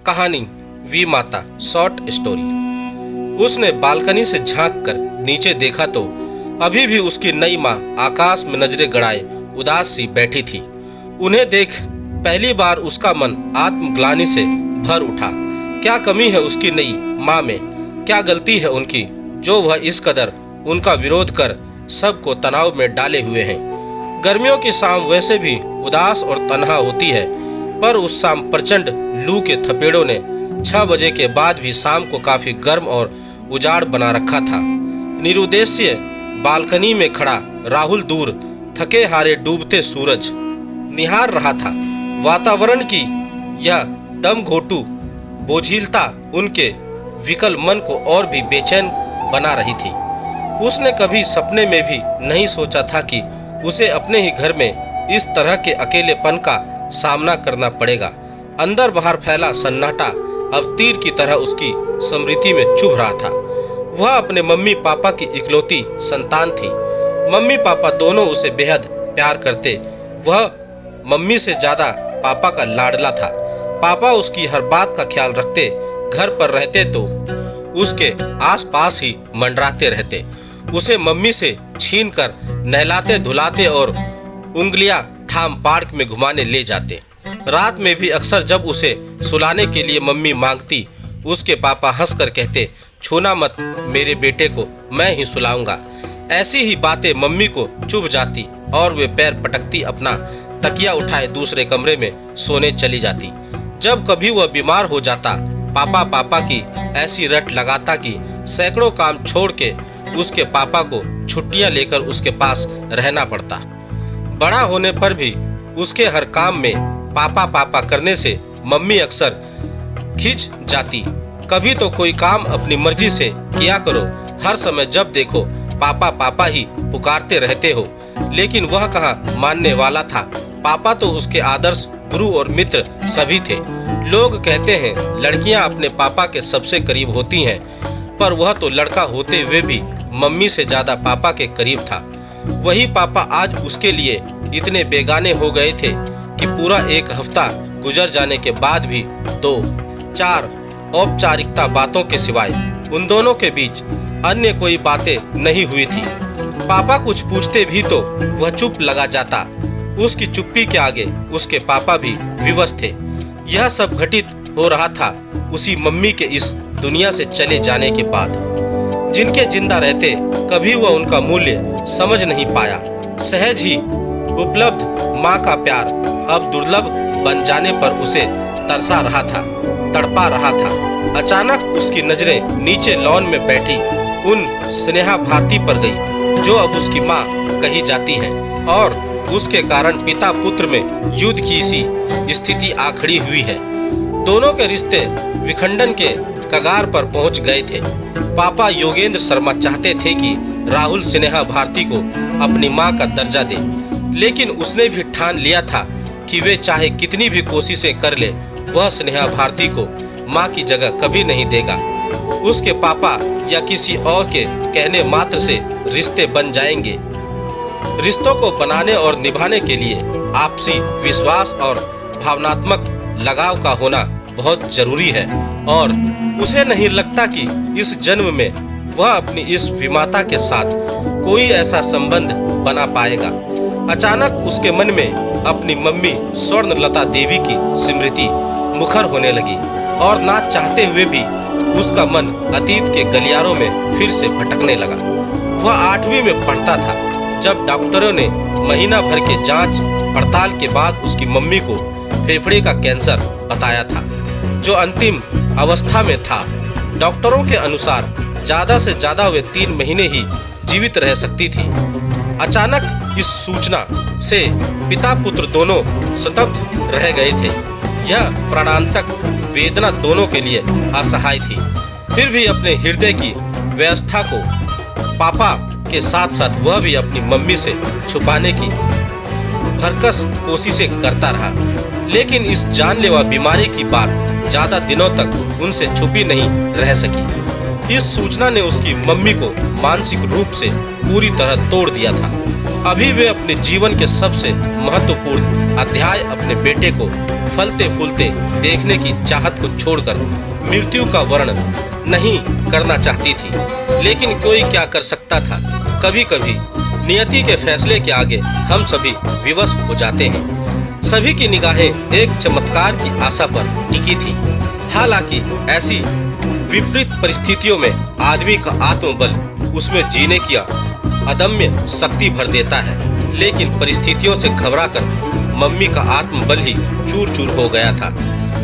कहानी वी माता short story. उसने बालकनी से झांक कर नीचे देखा तो अभी भी उसकी नई माँ आकाश में नजरें गड़ाए उदास सी बैठी थी। उन्हें देख पहली बार उसका मन आत्मग्लानि से भर उठा। क्या कमी है उसकी नई माँ में, क्या गलती है उनकी जो वह इस कदर उनका विरोध कर सबको तनाव में डाले हुए हैं। गर्मियों की शाम वैसे भी उदास और तन्हा होती है, पर उस शाम प्रचंड लू के थपेड़ों ने 6 बजे के बाद भी शाम को काफी गर्म और उजाड़ बना रखा था। निरुद्देश्य बालकनी में खड़ा राहुल दूर थके हारे डूबते सूरज निहार रहा था। वातावरण की यह दम घोटू बोझिलता उनके विकल मन को और भी बेचैन बना रही थी। उसने कभी सपने में भी नहीं सोचा था कि उसे अपने ही घर में इस तरह के अकेलेपन का सामना करना पड़ेगा। अंदर बाहर फैला सन्नाटा अब तीर की तरह उसकी स्मृति में चुभ रहा था। वह अपने मम्मी पापा की इकलौती संतान थी। मम्मी पापा दोनों उसे बेहद प्यार करते। वह मम्मी से ज्यादा पापा का लाडला था। पापा उसकी हर बात का ख्याल रखते, घर पर रहते तो उसके आसपास ही मंडराते रहते। उसे मम्मी से छीनकर नहलाते धुलाते और उंगलियां थाम पार्क में घुमाने ले जाते। रात में भी अक्सर जब उसे सुलाने के लिए मम्मी मांगती, उसके पापा हंसकर कहते, छूना मत मेरे बेटे को, मैं ही सुलाऊंगा। ऐसी ही बातें मम्मी को चुभ जाती और वे पैर पटकती अपना तकिया उठाए दूसरे कमरे में सोने चली जाती। जब कभी वह बीमार हो जाता, पापा की ऐसी रट लगाता कि सैकड़ों काम छोड़ के उसके पापा को छुट्टियां लेकर उसके पास रहना पड़ता। बड़ा होने पर भी उसके हर काम में पापा करने से मम्मी अक्सर खिंच जाती। कभी तो कोई काम अपनी मर्जी से किया करो, हर समय जब देखो पापा ही पुकारते रहते हो। लेकिन वह कहाँ मानने वाला था। पापा तो उसके आदर्श गुरु और मित्र सभी थे। लोग कहते हैं लड़कियां अपने पापा के सबसे करीब होती हैं, पर वह तो लड़का होते हुए भी मम्मी से ज्यादा पापा के करीब था। वही पापा आज उसके लिए इतने बेगाने हो गए थे कि पूरा एक हफ्ता गुजर जाने के बाद भी 2-4 औपचारिकता बातों के सिवाय उन दोनों के बीच अन्य कोई बातें नहीं हुई थी। पापा कुछ पूछते भी तो वह चुप लगा जाता। उसकी चुप्पी के आगे उसके पापा भी विवश थे। यह सब घटित हो रहा था उसी मम्मी के इस दुनिया से चले जाने के बाद। जिनके जिंदा रहते कभी वह उनका मूल्य समझ नहीं पाया। सहज ही उपलब्ध माँ का प्यार अब दुर्लभ बन जाने पर उसे तरसा रहा था, तड़पा रहा था। अचानक उसकी नजरें नीचे लॉन में बैठी उन स्नेहा भारती पर गई जो अब उसकी माँ कही जाती हैं, और उसके कारण पिता पुत्र में युद्ध की सी स्थिति आ खड़ी हुई है। दोनों के रिश्ते विखंडन के कगार पर पहुंच गए थे। पापा योगेंद्र शर्मा चाहते थे कि राहुल स्नेहा भारती को अपनी मां का दर्जा दे, लेकिन उसने भी ठान लिया था कि वे चाहे कितनी भी कोशिशें कर ले, वह स्नेहा भारती को मां की जगह कभी नहीं देगा। उसके पापा या किसी और के कहने मात्र से रिश्ते बन जाएंगे। रिश्तों को बनाने और निभाने के लिए आपसी विश्वास और भावनात्मक लगाव का होना बहुत जरूरी है, और उसे नहीं लगता कि इस जन्म में वह अपनी इस विमाता के साथ कोई ऐसा संबंध बना पाएगा। अचानक उसके मन में अपनी मम्मी स्वर्णलता देवी की स्मृति मुखर होने लगी, और ना चाहते हुए भी उसका मन अतीत के गलियारों में फिर से भटकने लगा। वह 8वीं में पढ़ता था जब डॉक्टरों ने महीना भर के जांच पड़ताल के बाद उसकी मम्मी को फेफड़े का कैंसर बताया था, जो अंतिम अवस्था में था। डॉक्टरों के अनुसार ज्यादा से ज्यादा वे 3 महीने ही जीवित रह सकती थी। अचानक इस सूचना से पिता पुत्र दोनों स्तब्ध रह गए थे। यह प्राणांतक वेदना दोनों के लिए असहाय थी। फिर भी अपने हृदय की व्यवस्था को पापा के साथ साथ वह भी अपनी मम्मी से छुपाने की भरकस कोशिशें करता रहा, लेकिन इस जानलेवा बीमारी की बात ज्यादा दिनों तक उनसे छुपी नहीं रह सकी। इस सूचना ने उसकी मम्मी को मानसिक रूप से पूरी तरह तोड़ दिया था। अभी वे अपने जीवन के सबसे महत्वपूर्ण अध्याय अपने बेटे को फलते फूलते देखने की चाहत को छोड़कर मृत्यु का वर्णन नहीं करना चाहती थी। लेकिन कोई क्या कर सकता था। कभी कभी नियति के फैसले के आगे हम सभी विवश हो जाते हैं। सभी की निगाहें एक चमत्कार की आशा पर टिकी थी। हालांकि ऐसी विपरीत परिस्थितियों में आदमी का आत्मबल उसमें जीने की अदम्य शक्ति भर देता है। लेकिन परिस्थितियों से घबराकर मम्मी का आत्मबल ही चूर चूर हो गया था।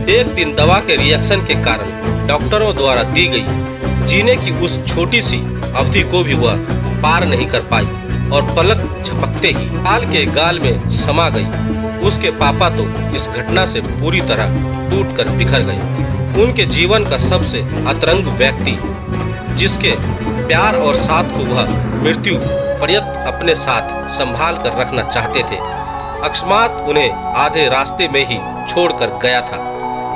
एक दिन दवा के रिएक्शन के कारण डॉक्टरों द्वारा दी गई जीने की उस छोटी सी अवधि को भी वह पार नहीं कर पाई और पलक झपकते ही हाल के गाल में समा गई। उसके पापा तो इस घटना से पूरी तरह टूटकर बिखर गए। उनके जीवन का सबसे अतरंग व्यक्ति, जिसके प्यार और साथ को वह मृत्यु पर्यंत अपने साथ संभाल कर रखना चाहते थे, अकस्मात उन्हें आधे रास्ते में ही छोड़कर गया था।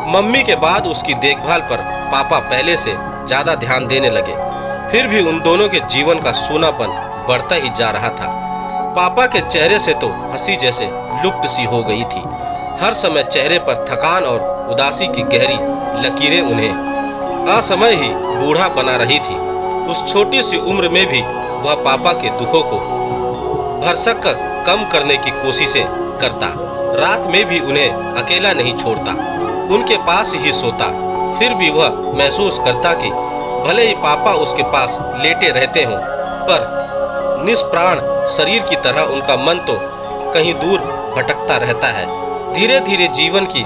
मम्मी के बाद उसकी देखभाल पर पापा पहले से ज्यादा ध्यान देने लगे। फिर भी उन दोनों के जीवन का सूनापन बढ़ता ही जा रहा था। पापा के चेहरे से तो हंसी जैसे लुप्त सी हो गई थी। हर समय चेहरे पर थकान और उदासी की गहरी लकीरें उन्हें असमय ही बूढ़ा बना रही थी। उस छोटी सी उम्र में भी वह पापा के दुखों को भरसक कर कम करने की कोशिशें करता। रात में भी उन्हें अकेला नहीं छोड़ता, उनके पास ही सोता। फिर भी वह महसूस करता कि भले ही पापा उसके पास लेटे रहते हों, पर निष्प्राण शरीर की तरह उनका मन तो कहीं दूर भटकता रहता है। धीरे धीरे जीवन की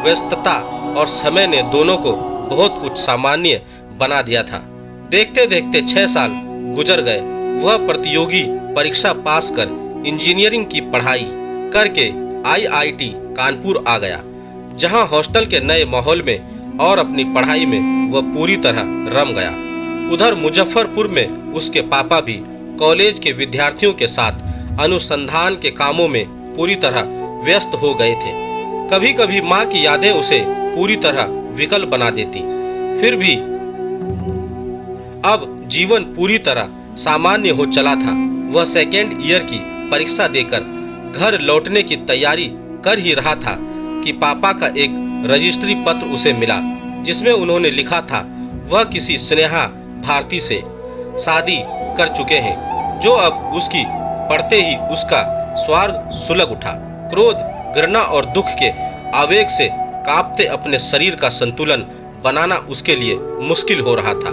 व्यस्तता और समय ने दोनों को बहुत कुछ सामान्य बना दिया था। देखते देखते 6 साल गुजर गए। वह प्रतियोगी परीक्षा पास कर इंजीनियरिंग की पढ़ाई करके IIT कानपुर आ गया, जहां हॉस्टल के नए माहौल में और अपनी पढ़ाई में वह पूरी तरह रम गया। उधर मुजफ्फरपुर में उसके पापा भी कॉलेज के विद्यार्थियों के साथ अनुसंधान के कामों में पूरी तरह व्यस्त हो गए थे। कभी कभी माँ की यादें उसे पूरी तरह विकल बना देती। फिर भी अब जीवन पूरी तरह सामान्य हो चला था। वह सेकेंड ईयर की परीक्षा देकर घर लौटने की तैयारी कर ही रहा था कि पापा का एक रजिस्ट्री पत्र उसे मिला, जिसमें उन्होंने लिखा था वह किसी स्नेहा भारती से शादी कर चुके हैं, जो अब उसकी पढ़ते ही उसका स्वर्ग सुलग उठा। क्रोध, घृणा और दुख के आवेग से कांपते अपने शरीर का संतुलन बनाना उसके लिए मुश्किल हो रहा था।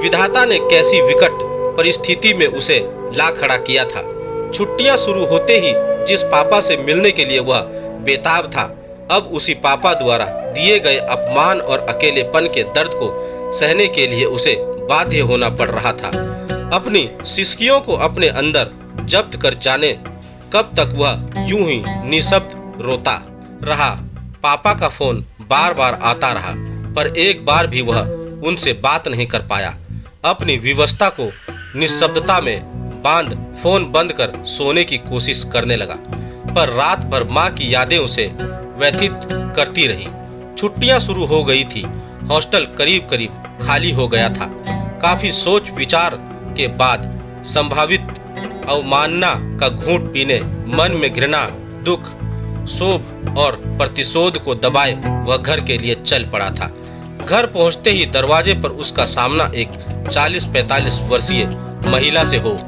विधाता ने कैसी विकट परिस्थिति में उसे ला खड़ा किया था। छुट्टियां शुरू होते ही जिस पापा से मिलने के लिए वह बेताब था, अब उसी पापा द्वारा दिए गए अपमान और अकेलेपन के दर्द को सहने के लिए उसे बाध्य होना पड़ रहा था। अपनी सिसकियों को अपने अंदर जब्त कर जाने कब तक वह यूं ही निशब्द रोता रहा। पापा का फोन बार बार आता रहा, पर एक बार भी वह उनसे बात नहीं कर पाया। अपनी विवशता को निशब्दता में बांध फोन बंद कर सोने की कोशिश करने लगा, पर रात भर माँ की यादें उसे व्यथित करती रही। छुट्टियां शुरू हो गई थी। हॉस्टल करीब करीब खाली हो गया था। काफी सोच विचार के बाद संभावित अवमानना का घूंट पीने मन में घृणा, दुख, शोभ और प्रतिशोध को दबाए वह घर के लिए चल पड़ा था। घर पहुंचते ही दरवाजे पर उसका सामना एक 40-45 वर्षीय महिला से हो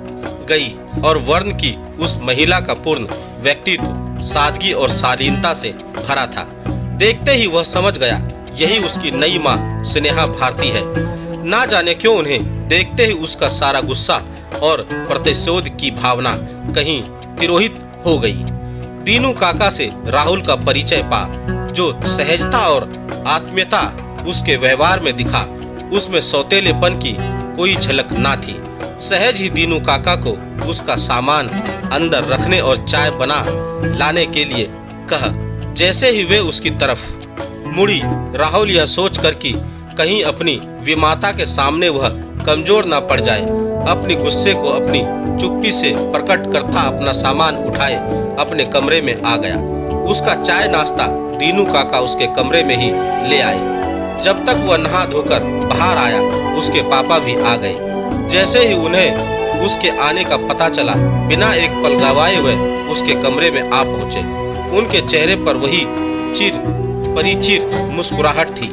गई और वर्ण की उस महिला का पूर्ण व्यक्तित्व सादगी और शालीनता से भरा था। देखते ही वह समझ गया यही उसकी नई माँ स्नेहा भारती है। ना जाने क्यों उन्हें देखते ही उसका सारा गुस्सा और प्रतिशोध की भावना कहीं तिरोहित हो गई। दीनू काका से राहुल का परिचय पा, जो सहजता और आत्मीयता उसके व्यवहार में दिखा, उसमें सौतेलेपन की कोई झलक ना थी। सहज ही दीनू काका को उसका सामान अंदर रखने और चाय बना लाने के लिए कहा। जैसे ही वे उसकी तरफ मुड़ी, राहुल यह सोचकर कि कहीं अपनी विमाता के सामने वह कमजोर ना पड़ जाए, अपनी गुस्से को अपनी चुप्पी से प्रकट करता अपना सामान उठाए अपने कमरे में आ गया। उसका चाय नाश्ता दीनू काका उसके कमरे में ही ले आए। जब तक वह नहा धोकर बाहर आया, उसके पापा भी आ गए। जैसे ही उन्हें उसके आने का पता चला, बिना एक पल गवाए हुए उसके कमरे में आ पहुंचे। उनके चेहरे पर वही परिचित मुस्कुराहट थी,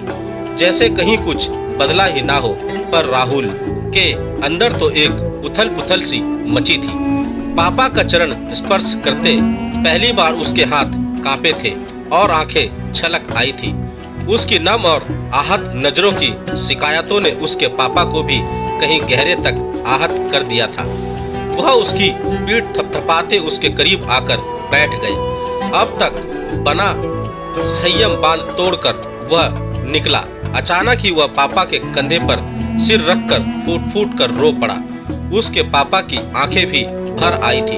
जैसे कहीं कुछ बदला ही ना हो। पर राहुल के अंदर तो एक उथल पुथल सी मची थी। पापा का चरण स्पर्श करते पहली बार उसके हाथ कांपे थे और आंखें छलक आई थी। उसकी नम और आहत नजरों की शिकायतों ने उसके पापा को भी कहीं गहरे तक आहत कर दिया था। वह उसकी पीठ थपथपाते उसके करीब आकर बैठ गए। अब तक बना संयम बांध तोड़कर वह निकला। अचानक ही वह पापा के कंधे पर सिर रखकर फूट फूट कर रो पड़ा। उसके पापा की आंखें भी भर आई थी।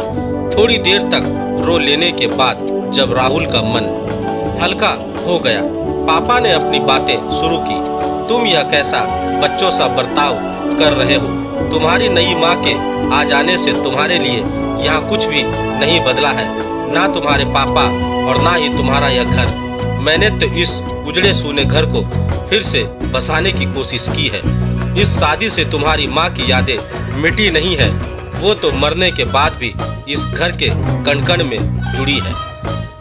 थोड़ी देर तक रो लेने के बाद जब राहुल का मन हल्का हो गया, पापा ने अपनी बातें शुरू की। तुम यह कैसा बच्चों सा बर्ताव कर रहे हो? तुम्हारी नई माँ के आ जाने से तुम्हारे लिए यहाँ कुछ भी नहीं बदला है, ना तुम्हारे पापा और ना ही तुम्हारा यह घर। मैंने तो इस उजड़े सूने घर को फिर से बसाने की कोशिश की है। इस शादी से तुम्हारी माँ की यादें मिटी नहीं है, वो तो मरने के बाद भी इस घर के कण-कण में जुड़ी है।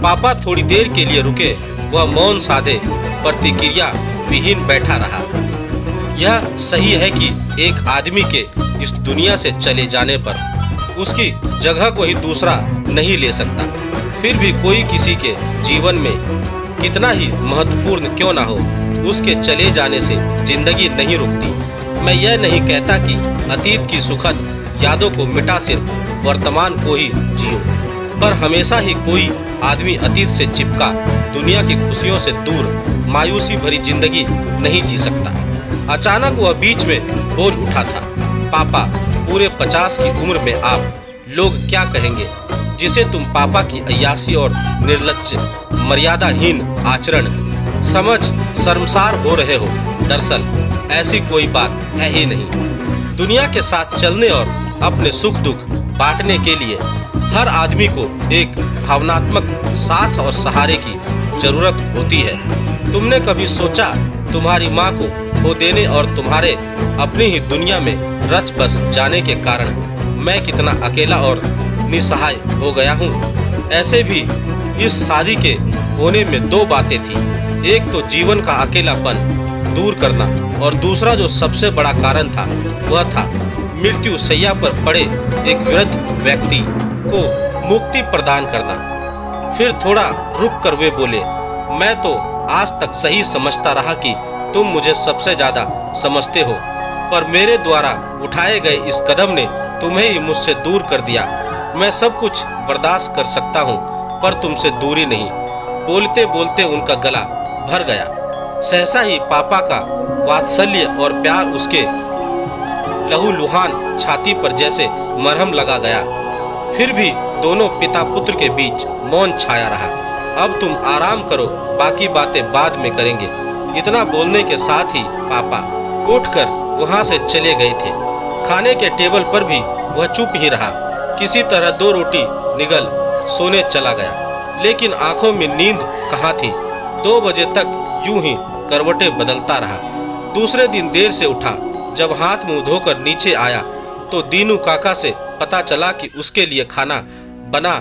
पापा थोड़ी देर के लिए रुके। वह मौन साधे प्रतिक्रिया विहीन बैठा रहा। यह सही है कि एक आदमी के इस दुनिया से चले जाने पर उसकी जगह कोई दूसरा नहीं ले सकता। फिर भी कोई किसी के जीवन में कितना ही महत्वपूर्ण क्यों ना हो, उसके चले जाने से जिंदगी नहीं रुकती। मैं यह नहीं कहता कि अतीत की सुखद यादों को मिटा सिर्फ वर्तमान को ही जियो, पर हमेशा ही कोई आदमी अतीत से चिपका दुनिया की खुशियों से दूर मायूसी भरी जिंदगी नहीं जी सकता। अचानक वह बीच में बोल उठा था। पापा, पूरे 50 की उम्र में आप लोग क्या कहेंगे, जिसे तुम पापा की अय्यासी और निर्लज्ज मर्यादाहीन आचरण समझ शर्मसार हो रहे हो। दरअसल ऐसी कोई बात है ही नहीं। दुनिया के साथ चलने और अपने सुख दुख बांटने के लिए हर आदमी को एक भावनात्मक साथ और सहारे की जरूरत होती है। तुमने कभी सोचा तुम्हारी माँ को खो देने और तुम्हारे अपनी ही दुनिया में रच बस जाने के कारण मैं कितना अकेला और निसहाय हो गया हूँ? ऐसे भी इस शादी के होने में दो बातें थी। एक तो जीवन का अकेलापन दूर करना और दूसरा जो सबसे बड़ा कारण था वह था मृत्यु शैया पर पड़े एक वृद्ध व्यक्ति को मुक्ति प्रदान करना। फिर थोड़ा रुक कर वे बोले, मैं तो आज तक सही समझता रहा कि तुम मुझे सबसे ज्यादा समझते हो, पर मेरे द्वारा उठाए गए इस कदम ने तुम्हें ही मुझसे दूर कर दिया। मैं सब कुछ बर्दाश्त कर सकता हूँ, पर तुमसे दूरी नहीं। बोलते बोलते उनका गला भर गया। सहसा ही पापा का वात्सल्य और प्यार उसके लहूलुहान छाती पर जैसे मरहम लगा गया। फिर भी दोनों पिता पुत्र के बीच मौन छाया रहा। अब तुम आराम करो, बाकी बातें बाद में करेंगे। इतना बोलने के साथ ही पापा उठकर वहां से चले गए थे। खाने के टेबल पर भी वह चुप ही रहा। किसी तरह 2 रोटी निगल सोने चला गया, लेकिन आंखों में नींद कहाँ थी। 2 बजे तक यूं ही करवटें बदलता रहा। दूसरे दिन देर से उठा। जब हाथ मुंह धोकर नीचे आया तो दीनू काका से पता चला कि उसके लिए खाना बना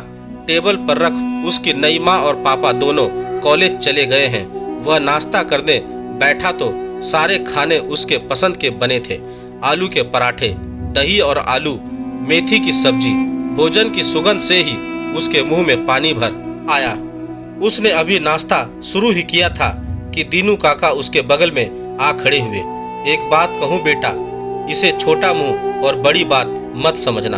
टेबल पर रख उसकी नई माँ और पापा दोनों कॉलेज चले गए हैं। वह नाश्ता करने बैठा तो सारे खाने उसके पसंद के बने थे। आलू के पराठे, दही और आलू मेथी की सब्जी। भोजन की सुगंध से ही उसके मुंह में पानी भर आया। उसने अभी नाश्ता शुरू ही किया था कि दीनू काका उसके बगल में आ खड़े हुए। एक बात कहूँ बेटा, इसे छोटा मुंह और बड़ी बात मत समझना।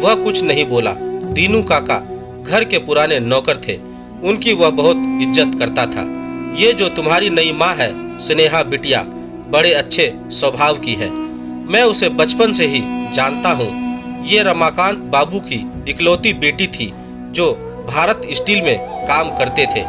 वह कुछ नहीं बोला। दीनू काका घर के पुराने नौकर थे, उनकी वह बहुत इज्जत करता था। ये जो तुम्हारी नई माँ है स्नेहा बिटिया, बड़े अच्छे स्वभाव की है। मैं उसे बचपन से ही जानता हूँ। ये रमाकांत बाबू की इकलौती बेटी थी जो भारत स्टील में काम करते थे।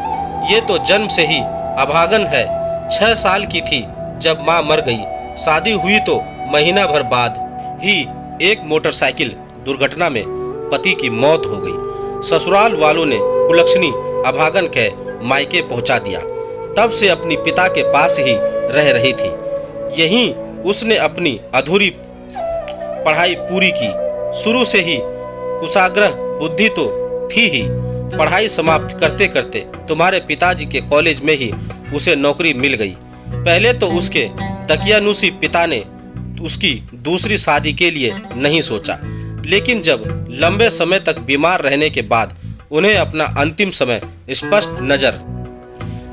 ये तो जन्म से ही अभागन है। 6 साल की थी जब माँ मर गई। शादी हुई तो महीना भर बाद ही एक मोटरसाइकिल दुर्घटना में पति की मौत हो गई। ससुराल वालों ने कुलक्षणी अभागन के मायके पहुंचा दिया। तब से अपनी पिता के पास ही रह रही थी। यहीं उसने अपनी अधूरी पढ़ाई पूरी की। शुरू से ही कुशाग्रह बुद्धि तो थी ही, पढ़ाई समाप्त करते करते तुम्हारे पिताजी के कॉलेज में ही उसे नौकरी मिल गई। पहले तो उसके दकियानूसी पिता ने उसकी दूसरी शादी के लिए नहीं सोचा, लेकिन जब लंबे समय तक बीमार रहने के बाद उन्हें अपना अंतिम समय स्पष्ट नजर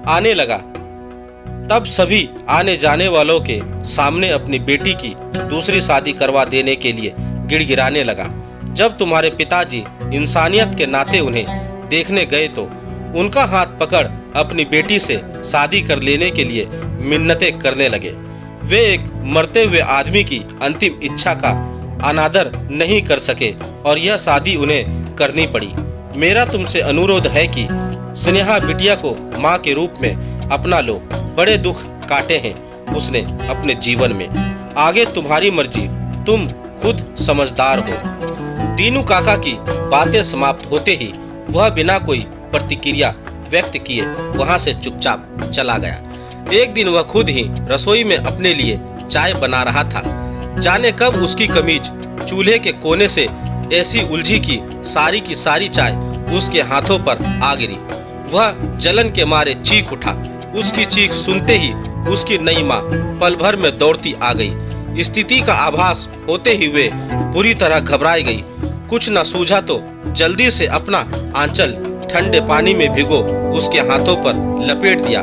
आने लगा, तब सभी आने जाने वालों के सामने अपनी बेटी की दूसरी शादी करवा देने के लिए गिड़गिड़ाने लगा। जब तुम्हारे पिताजी इंसानियत के नाते उन्हें देखने गए तो उनका हाथ पकड़ अपनी बेटी से शादी कर लेने के लिए मिन्नतें करने लगे। वे एक मरते हुए आदमी की अंतिम इच्छा का अनादर नहीं कर सके और यह शादी उन्हें करनी पड़ी। मेरा तुमसे अनुरोध है कि स्नेहा बिटिया को माँ के रूप में अपना लो। बड़े दुख काटे हैं उसने अपने जीवन में, आगे तुम्हारी मर्जी, तुम खुद समझदार हो। दीनू काका की बातें समाप्त होते ही वह बिना कोई प्रतिक्रिया व्यक्त किए वहां से चुपचाप चला गया। एक दिन वह खुद ही रसोई में अपने लिए चाय बना रहा था। जाने कब उसकी कमीज चूल्हे के कोने से ऐसी उलझी कि सारी की सारी चाय उसके हाथों पर आ गिरी। वह जलन के मारे चीख उठा। उसकी चीख सुनते ही उसकी नई माँ पल भर में दौड़ती आ गई। स्थिति का आभास होते ही वे बुरी तरह घबराई गई। कुछ न सूझा तो जल्दी से अपना आंचल ठंडे पानी में भिगो उसके हाथों पर लपेट दिया।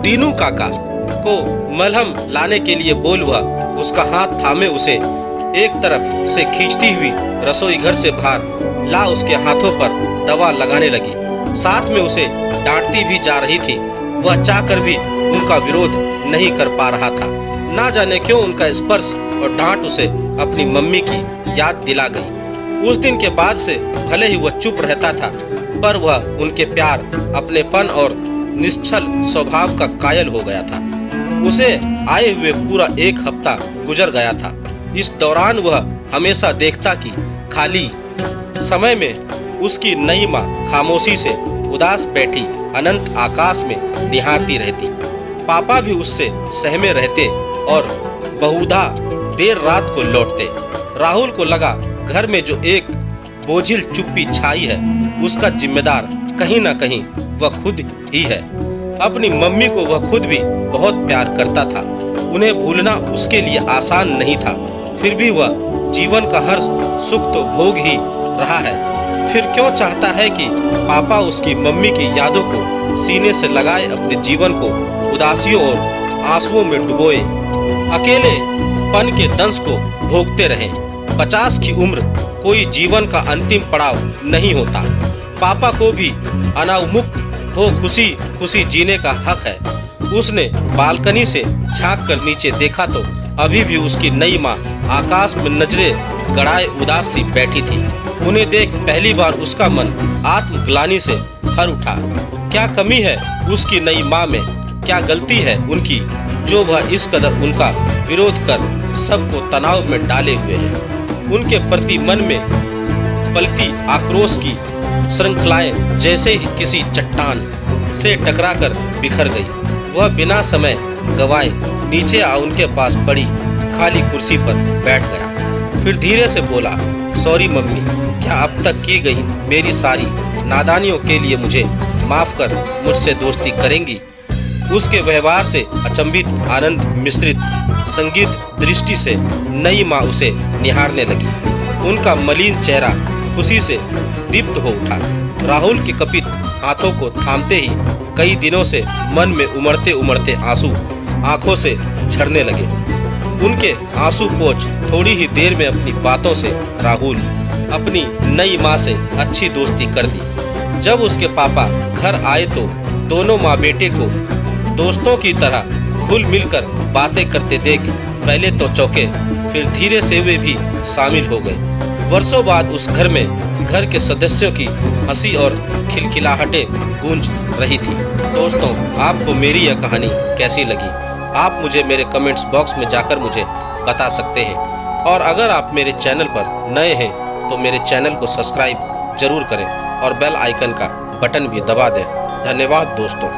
दीनू काका को मलहम लाने के लिए बोल वह उसका हाथ थामे उसे एक तरफ से खींचती हुई रसोई घर से बाहर ला उसके हाथों पर दवा लगाने लगी। साथ में उसे डांटती भी जा रही थी। वह चाहकर भी उनका विरोध नहीं कर पा रहा था। ना जाने क्यों उनका स्पर्श और डांट उसे अपनी मम्मी की याद दिला गई। उस दिन के बाद से भले ही वह चुप रहता था, पर वह उनके प्यार, अपनेपन और निश्चल स्वभाव का कायल हो गया था। उसे आए हुए पूरा एक हफ्ता गुजर गया था। इस दौरान वह हमेशा देखता कि खाली समय में उसकी नई माँ खामोशी से उदास बैठी अनंत आकाश में निहारती रहती। पापा भी उससे सहमे रहते और बहुधा देर रात को लौटते। राहुल को लगा घर में जो एक बोझिल चुप्पी छाई है उसका जिम्मेदार कहीं ना कहीं वह खुद ही है। अपनी मम्मी को वह खुद भी बहुत प्यार करता था। उन्हें भूलना उसके लिए आसान नहीं था। फिर भी वह जीवन का हर सुख तो भोग ही रहा है। फिर क्यों चाहता है कि पापा उसकी मम्मी की यादों को सीने से लगाए अपने जीवन को उदासियों और आंसुओं में डुबोए, अकेले पन के दंश को भोगते रहे। 50 की उम्र कोई जीवन का अंतिम पड़ाव नहीं होता। पापा को भी अनावमुक्त हो खुशी खुशी जीने का हक है। उसने बालकनी से झांक कर नीचे देखा तो अभी भी उसकी नई माँ आकाश में नजरें गड़ाए उदास सी बैठी थी। उन्हें देख पहली बार उसका मन आत्मग्लानि से भर उठा। क्या कमी है उसकी नई माँ में, क्या गलती है उनकी जो वह इस कदर उनका विरोध कर सबको तनाव में डाले हुए हैं। उनके प्रति मन में पलती आक्रोश की श्रृंखलाएं जैसे ही किसी चट्टान से टकराकर बिखर गई। वह बिना समय गवाए नीचे आ उनके पास पड़ी खाली कुर्सी पर बैठ गया। फिर धीरे से बोला, सॉरी मम्मी, क्या अब तक की गई मेरी सारी नादानियों के लिए मुझे माफ कर मुझसे दोस्ती करेंगी? उसके व्यवहार से अचंभित, आनंद मिश्रित संगीत दृष्टि से नई माँ उसे निहारने लगी। उनका मलिन चेहरा खुशी से दीप्त हो उठा। राहुल के कपित हाथों को थामते ही कई दिनों से मन में उमड़ते उमड़ते आंसू आंखों से झरने लगे। उनके आंसू पोंछ थोड़ी ही देर में अपनी बातों से राहुल अपनी नई माँ से अच्छी दोस्ती कर दी। जब उसके पापा घर आए तो दोनों माँ बेटे को दोस्तों की तरह घुल मिलकर बातें करते देख पहले तो चौंके, फिर धीरे से वे भी शामिल हो गए। वर्षों बाद उस घर में घर के सदस्यों की हंसी और खिलखिलाहटें गूंज रही थी। दोस्तों, आपको मेरी यह कहानी कैसी लगी आप मुझे मेरे कमेंट्स बॉक्स में जाकर मुझे बता सकते हैं। और अगर आप मेरे चैनल पर नए हैं तो मेरे चैनल को सब्सक्राइब जरूर करें और बेल आइकन का बटन भी दबा दें। धन्यवाद दोस्तों।